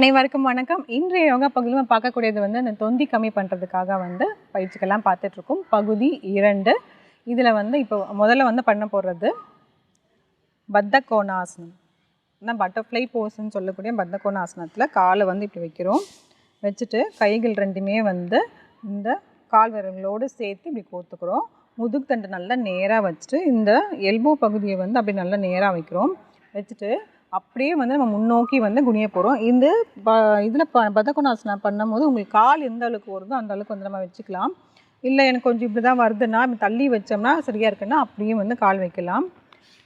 அனைவருக்கும் வணக்கம். இன்றைய யோகா பகுதியில் பார்க்கக்கூடியது வந்து அந்த தொந்தி கம்மி பண்ணுறதுக்காக வந்து பயிற்சிகள்லாம் பார்த்துட்ருக்கோம். பகுதி 2. இதில் வந்து இப்போ முதல்ல வந்து பண்ண போகிறது பத்த கோணாசனம். பட்டர்ஃப்ளை போஸ்ன்னு சொல்லக்கூடிய பத்த கோணாசனத்தில் காலை வந்து இப்படி வைக்கிறோம். வச்சுட்டு கைகள் ரெண்டுமே வந்து இந்த கால் விரல்களோடு சேர்த்து இப்படி கோத்துக்கிறோம். முதுகு தண்டு நல்லா நேராக வச்சுட்டு இந்த எல்போ பகுதியை வந்து அப்படி நல்லா நேராக வைக்கிறோம். வச்சுட்டு அப்படியே வந்து நம்ம முன்னோக்கி வந்து குனிய போகிறோம். இந்த இதில் பத்த கோணாசனம் பண்ணும்போது உங்களுக்கு கால் எந்த அளவுக்கு வருதோ அந்த அளவுக்கு வந்து நம்ம வச்சுக்கலாம். இல்லை எனக்கு கொஞ்சம் இப்படி தான் வருதுன்னா தள்ளி வச்சோம்னா சரியாக இருக்குன்னா அப்படியே வந்து கால் வைக்கலாம்.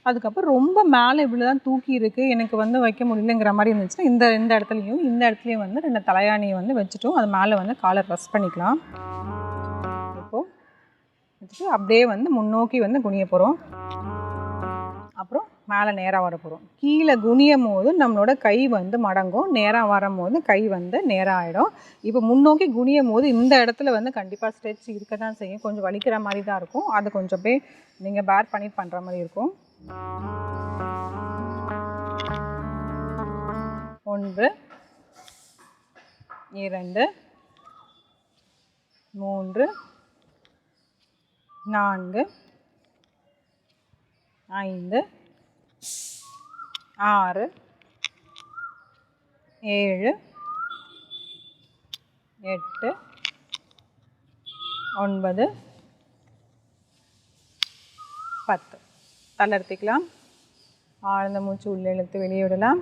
அதுக்கப்புறம் ரொம்ப மேலே இவ்வளோ தான் தூக்கி இருக்குது எனக்கு வந்து வைக்க முடியலங்கிற மாதிரி இருந்துச்சுன்னா இந்த இடத்துலையும் வந்து 2 தலையாணியை வந்து வச்சுட்டோம். அது மேலே வந்து காலை ரெஸ்ட் பண்ணிக்கலாம். இப்போது வச்சுட்டு அப்படியே வந்து முன்னோக்கி வந்து குனிய போகிறோம். அப்புறம் மேலே நேராக வர போகிறோம். கீழே குனியும் போது நம்மளோட கை வந்து மடங்கும். நேராக வரும்போது கை வந்து நேராக ஆகிடும். இப்போ முன்னோக்கி குனியும் போது இந்த இடத்துல வந்து கண்டிப்பாக ஸ்ட்ரெச் இருக்க தான் செய்யும். கொஞ்சம் வலிக்கிற மாதிரி தான் இருக்கும். அது கொஞ்சம் போய் நீங்கள் பேர் பண்ணி பண்ணுற மாதிரி இருக்கும். 1 2 3 4 5 6 7 8 9 10. தளர்த்திக்கலாம். ஆழ்ந்த மூச்சு உள்ளே இழுத்து வெளியே விடலாம்.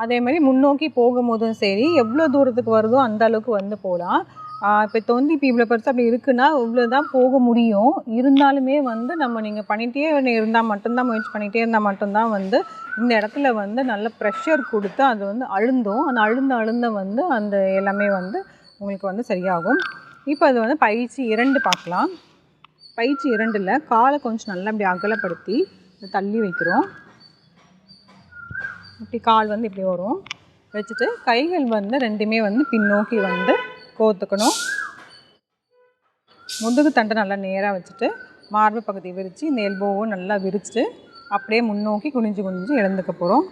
அதே மாதிரி முன்னோக்கி போகும்போதும் சரி எவ்வளோ தூரத்துக்கு வருதோ அந்த அளவுக்கு வந்து போகலாம். இப்போ தொந்தி இப்போ இவ்வளோ பெருசாக அப்படி இருக்குன்னா இவ்வளோ தான் போக முடியும். இருந்தாலுமே வந்து நீங்கள் பண்ணிகிட்டே இருந்தால் மட்டும்தான், முயற்சி பண்ணிகிட்டே இருந்தால் மட்டும்தான் வந்து இந்த இடத்துல வந்து நல்ல ப்ரெஷர் கொடுத்து அது வந்து அழுந்தும். அந்த அழுந்த வந்து அந்த எல்லாமே வந்து உங்களுக்கு வந்து சரியாகும். இப்போ அது வந்து பயிற்சி 2 பார்க்கலாம். பயிற்சி 2ல் காலை கொஞ்சம் நல்லா இப்படி அகலப்படுத்தி தள்ளி வைக்கிறோம். இப்படி கால் வந்து இப்படி வரும். வச்சுட்டு கைகள் வந்து ரெண்டுமே வந்து பின்னோக்கி வந்து கோத்துக்கணும். முதுகு தண்டை நல்லா நேராக வச்சுட்டு மார்பு பகுதி விரித்து இந்த எல்போவும் நல்லா விரிச்சுட்டு அப்படியே முன்னோக்கி குனிஞ்சு எழுந்துக்க போகிறோம்.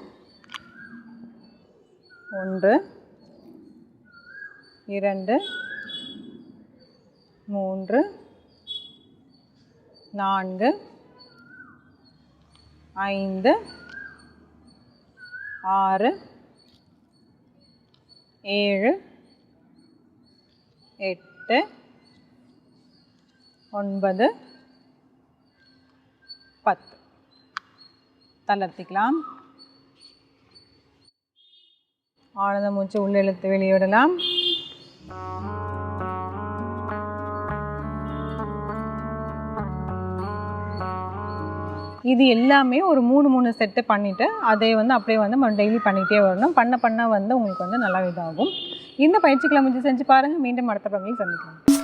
1 2 3 4 5 6 7 8 9 10. தளர்த்திக்கலாம். ஆழ்ந்த மூச்சு உள்ளே இழுத்து வெளியிடலாம். இது எல்லாமே ஒரு 3 செட்டு பண்ணிவிட்டு அதை வந்து அப்படியே வந்து நம்ம டெய்லி பண்ணிகிட்டே வரணும். பண்ண வந்து உங்களுக்கு வந்து நல்லா இதாகும். இந்த பயிற்சிகளை செஞ்சு பாருங்கள். மீண்டும் அடுத்த பகுதியில் சந்திக்கலாம்.